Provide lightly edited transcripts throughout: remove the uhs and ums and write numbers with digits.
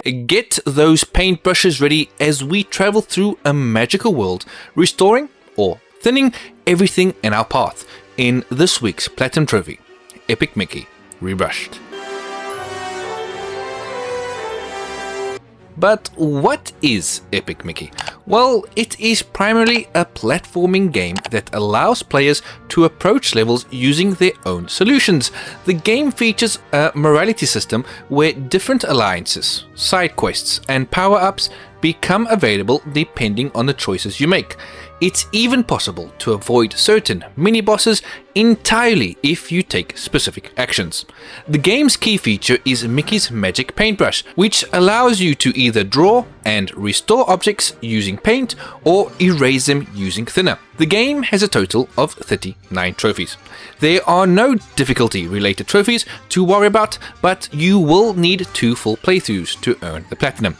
Get those paintbrushes ready as we travel through a magical world, restoring or thinning everything in our path in this week's Platinum Trophy, Epic Mickey Rebrushed. But what is Epic Mickey? Well, it is primarily a platforming game that allows players to approach levels using their own solutions. The game features a morality system where different alliances, side quests, and power-ups become available depending on the choices you make. It's even possible to avoid certain mini-bosses entirely if you take specific actions. The game's key feature is Mickey's Magic Paintbrush, which allows you to either draw and restore objects using paint or erase them using thinner. The game has a total of 39 trophies. There are no difficulty-related trophies to worry about, but you will need 2 full playthroughs to earn the platinum.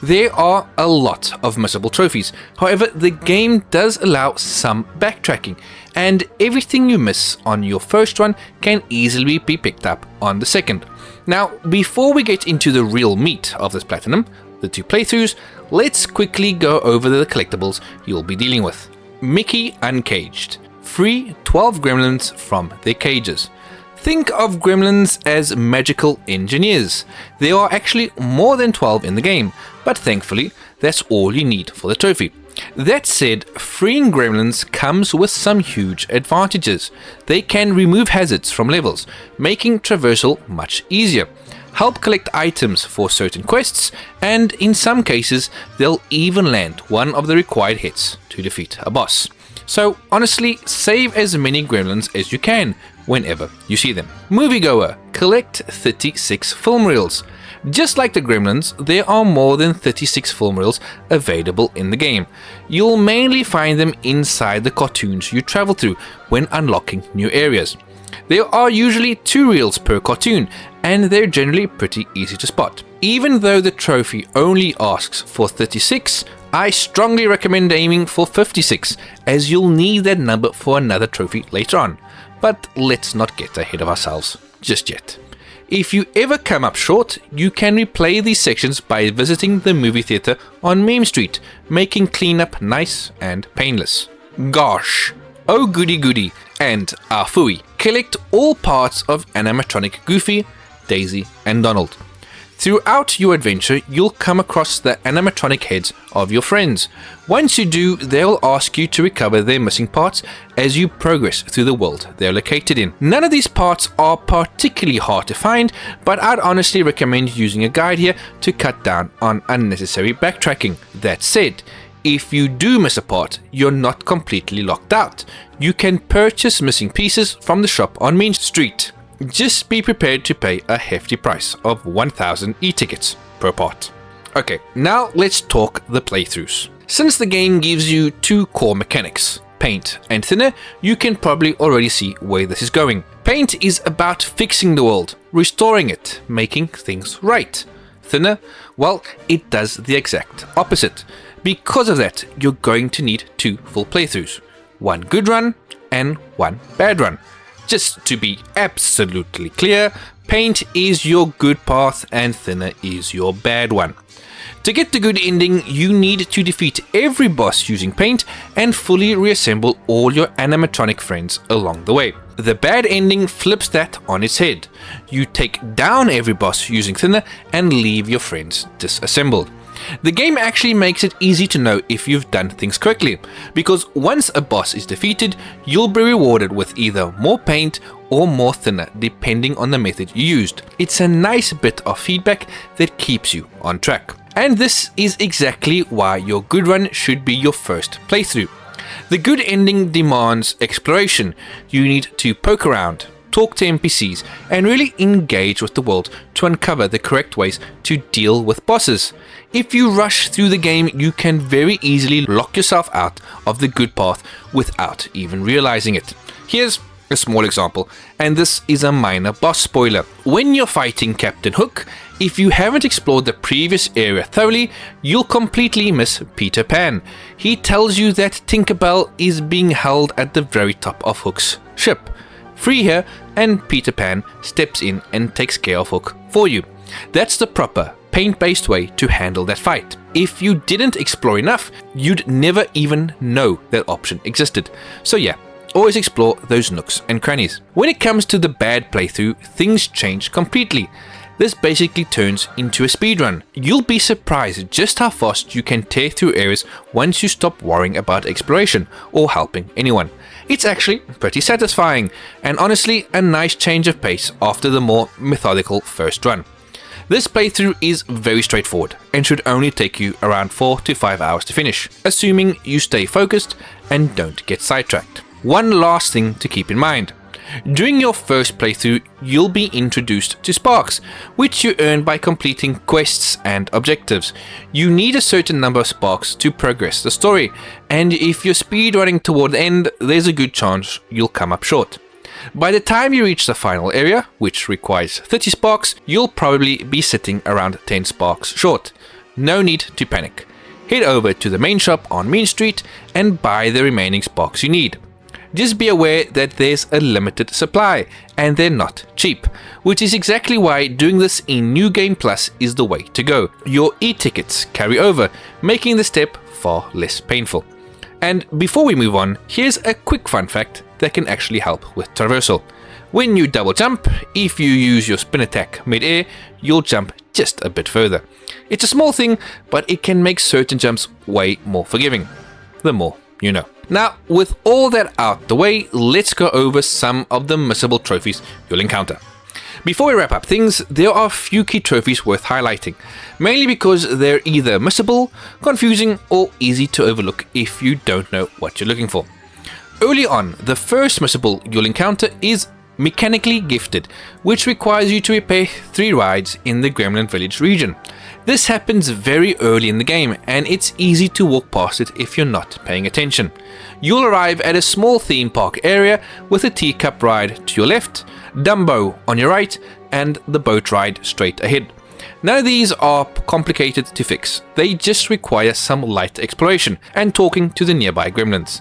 There are a lot of missable trophies, however the game does allow some backtracking, and everything you miss on your first run can easily be picked up on the second. Now, before we get into the real meat of this platinum, the 2 playthroughs, let's quickly go over the collectibles you'll be dealing with. Mickey Uncaged. Free 12 gremlins from their cages. Think of gremlins as magical engineers. There are actually more than 12 in the game, but thankfully that's all you need for the trophy. That said, freeing gremlins comes with some huge advantages. They can remove hazards from levels, making traversal much easier, help collect items for certain quests, and in some cases they'll even land one of the required hits to defeat a boss. So honestly, save as many gremlins as you can whenever you see them. Moviegoer, collect 36 film reels. Just like the gremlins, there are more than 36 film reels available in the game. You'll mainly find them inside the cartoons you travel through when unlocking new areas. There are usually 2 reels per cartoon, and they're generally pretty easy to spot. Even though the trophy only asks for 36, I strongly recommend aiming for 56, as you'll need that number for another trophy later on. But let's not get ahead of ourselves just yet. If you ever come up short, you can replay these sections by visiting the movie theater on Meme Street, making cleanup nice and painless. Gosh, Oh Goody Goody, and Afui. Collect all parts of animatronic Goofy, Daisy, and Donald. Throughout your adventure, you'll come across the animatronic heads of your friends. Once you do, they'll ask you to recover their missing parts as you progress through the world they're located in. None of these parts are particularly hard to find, but I'd honestly recommend using a guide here to cut down on unnecessary backtracking. That said, if you do miss a part, you're not completely locked out. You can purchase missing pieces from the shop on Main Street. Just be prepared to pay a hefty price of 1,000 e-tickets per part. Okay, now let's talk the playthroughs. Since the game gives you 2 core mechanics, paint and thinner, you can probably already see where this is going. Paint is about fixing the world, restoring it, making things right. Thinner, well, it does the exact opposite. Because of that, you're going to need 2 full playthroughs, 1 good run and 1 bad run. Just to be absolutely clear, paint is your good path and thinner is your bad one. To get the good ending, you need to defeat every boss using paint and fully reassemble all your animatronic friends along the way. The bad ending flips that on its head. You take down every boss using thinner and leave your friends disassembled. The game actually makes it easy to know if you've done things correctly, because once a boss is defeated, you'll be rewarded with either more paint or more thinner depending on the method you used. It's a nice bit of feedback that keeps you on track. And this is exactly why your good run should be your first playthrough. The good ending demands exploration. You need to poke around, talk to NPCs, and really engage with the world to uncover the correct ways to deal with bosses. If you rush through the game, you can very easily lock yourself out of the good path without even realizing it. Here's a small example, and this is a minor boss spoiler. When you're fighting Captain Hook, if you haven't explored the previous area thoroughly, you'll completely miss Peter Pan. He tells you that Tinkerbell is being held at the very top of Hook's ship. Free her, and Peter Pan steps in and takes care of Hook for you. That's the proper paint-based way to handle that fight. If you didn't explore enough, you'd never even know that option existed. So yeah, always explore those nooks and crannies. When it comes to the bad playthrough, things change completely. This basically turns into a speedrun. You'll be surprised just how fast you can tear through areas once you stop worrying about exploration or helping anyone. It's actually pretty satisfying, and honestly a nice change of pace after the more methodical first run. This playthrough is very straightforward and should only take you around 4 to 5 hours to finish, assuming you stay focused and don't get sidetracked. One last thing to keep in mind. During your first playthrough, you'll be introduced to sparks, which you earn by completing quests and objectives. You need a certain number of sparks to progress the story, and if you're speedrunning toward the end, there's a good chance you'll come up short. By the time you reach the final area, which requires 30 sparks, you'll probably be sitting around 10 sparks short. No need to panic. Head over to the main shop on Main Street and buy the remaining sparks you need. Just be aware that there's a limited supply, and they're not cheap, which is exactly why doing this in New Game Plus is the way to go. Your e-tickets carry over, making the step far less painful. And before we move on, here's a quick fun fact that can actually help with traversal. When you double jump, if you use your spin attack mid-air, you'll jump just a bit further. It's a small thing, but it can make certain jumps way more forgiving. The more you know. Now, with all that out the way, let's go over some of the missable trophies you'll encounter. Before we wrap up things, there are a few key trophies worth highlighting, mainly because they're either missable, confusing, or easy to overlook if you don't know what you're looking for. Early on, the first missable you'll encounter is Mechanically Gifted, which requires you to repair 3 rides in the Gremlin Village region. This happens very early in the game, and it's easy to walk past it if you're not paying attention. You'll arrive at a small theme park area with a teacup ride to your left, Dumbo on your right, and the boat ride straight ahead. None of these are complicated to fix, they just require some light exploration and talking to the nearby gremlins.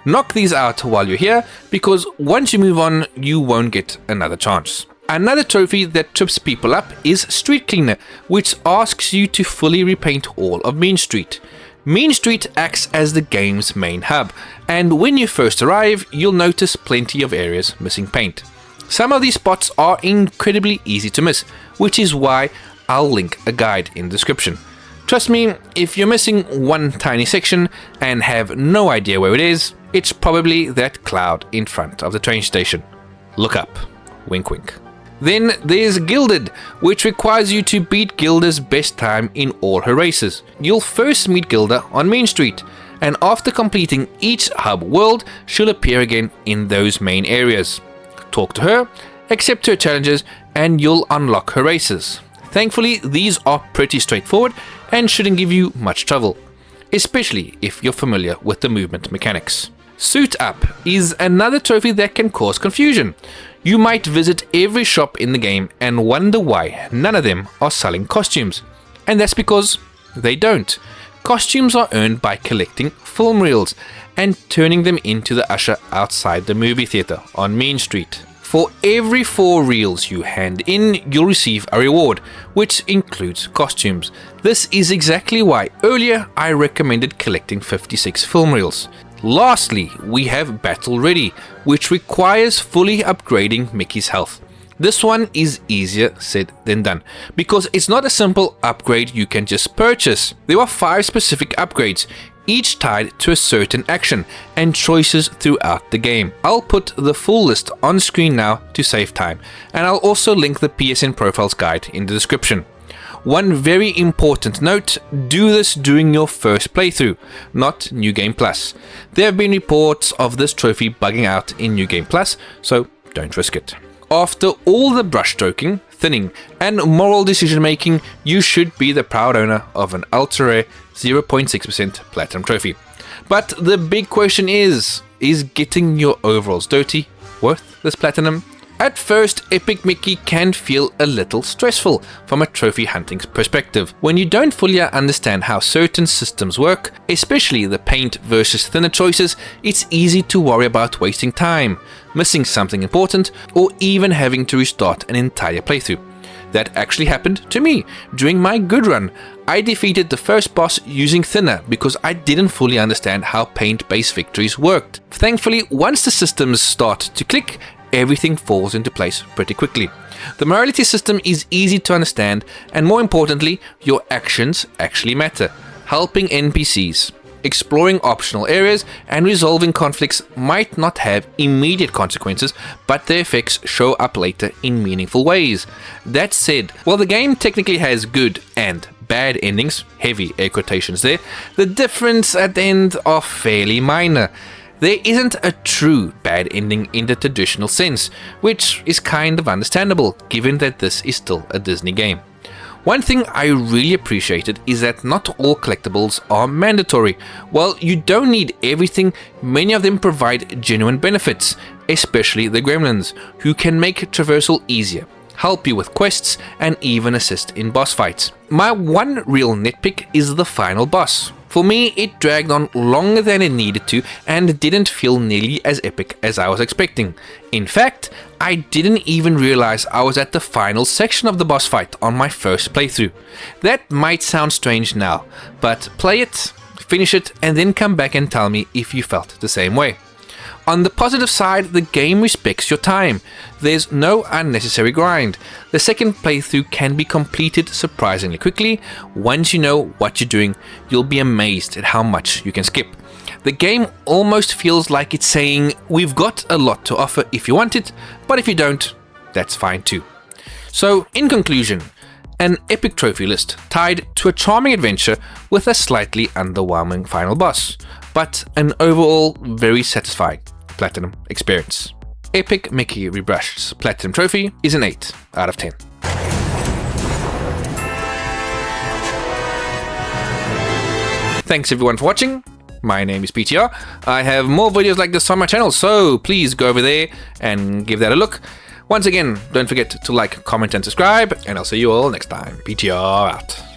Knock these out while you're here, because once you move on, you won't get another chance. Another trophy that trips people up is Street Cleaner, which asks you to fully repaint all of Main Street. Main Street acts as the game's main hub, and when you first arrive, you'll notice plenty of areas missing paint. Some of these spots are incredibly easy to miss, which is why I'll link a guide in the description. Trust me, if you're missing one tiny section and have no idea where it is, it's probably that cloud in front of the train station. Look up. Wink wink. Then there's Gilded, which requires you to beat Gilda's best time in all her races. You'll first meet Gilda on Main Street, and after completing each hub world, she'll appear again in those main areas. Talk to her, accept her challenges, and you'll unlock her races. Thankfully, these are pretty straightforward and shouldn't give you much trouble, especially if you're familiar with the movement mechanics. Suit Up is another trophy that can cause confusion. You might visit every shop in the game and wonder why none of them are selling costumes. And that's because they don't. Costumes are earned by collecting film reels and turning them into the usher outside the movie theater on Main Street. For every 4 reels you hand in, you'll receive a reward, which includes costumes. This is exactly why earlier I recommended collecting 56 film reels. Lastly, we have Battle Ready, which requires fully upgrading Mickey's health. This one is easier said than done, because it's not a simple upgrade you can just purchase. There are 5 specific upgrades, each tied to a certain action, and choices throughout the game. I'll put the full list on screen now to save time, and I'll also link the PSN Profiles guide in the description. One very important note, do this during your first playthrough, not New Game Plus. There have been reports of this trophy bugging out in New Game Plus, so don't risk it. After all the brush stroking, thinning, and moral decision making, you should be the proud owner of an ultra rare 0.6% Platinum Trophy. But the big question is getting your overalls dirty worth this Platinum? At first, Epic Mickey can feel a little stressful from a trophy hunting perspective. When you don't fully understand how certain systems work, especially the paint versus thinner choices, it's easy to worry about wasting time, missing something important, or even having to restart an entire playthrough. That actually happened to me during my good run. I defeated the first boss using thinner because I didn't fully understand how paint-based victories worked. Thankfully, once the systems start to click, everything falls into place pretty quickly. The morality system is easy to understand, and more importantly, your actions actually matter. Helping NPCs, exploring optional areas, and resolving conflicts might not have immediate consequences, but their effects show up later in meaningful ways. That said, while the game technically has good and bad endings, heavy air quotations there, the difference at the end are fairly minor. There isn't a true bad ending in the traditional sense, which is kind of understandable given that this is still a Disney game. One thing I really appreciated is that not all collectibles are mandatory. While you don't need everything, many of them provide genuine benefits, especially the gremlins, who can make traversal easier, help you with quests, and even assist in boss fights. My one real nitpick is the final boss. For me, it dragged on longer than it needed to and didn't feel nearly as epic as I was expecting. In fact, I didn't even realize I was at the final section of the boss fight on my first playthrough. That might sound strange now, but play it, finish it, and then come back and tell me if you felt the same way. On the positive side, the game respects your time. There's no unnecessary grind. The second playthrough can be completed surprisingly quickly. Once you know what you're doing, you'll be amazed at how much you can skip. The game almost feels like it's saying, we've got a lot to offer if you want it, but if you don't, that's fine too. So, in conclusion, an epic trophy list tied to a charming adventure with a slightly underwhelming final boss, but an overall very satisfying Platinum experience. Epic Mickey Rebrushed Platinum Trophy is an 8 out of 10. Thanks everyone for watching. My name is PTR. I have more videos like this on my channel, so please go over there and give that a look. Once again, don't forget to like, comment, and subscribe, and I'll see you all next time. PTR out.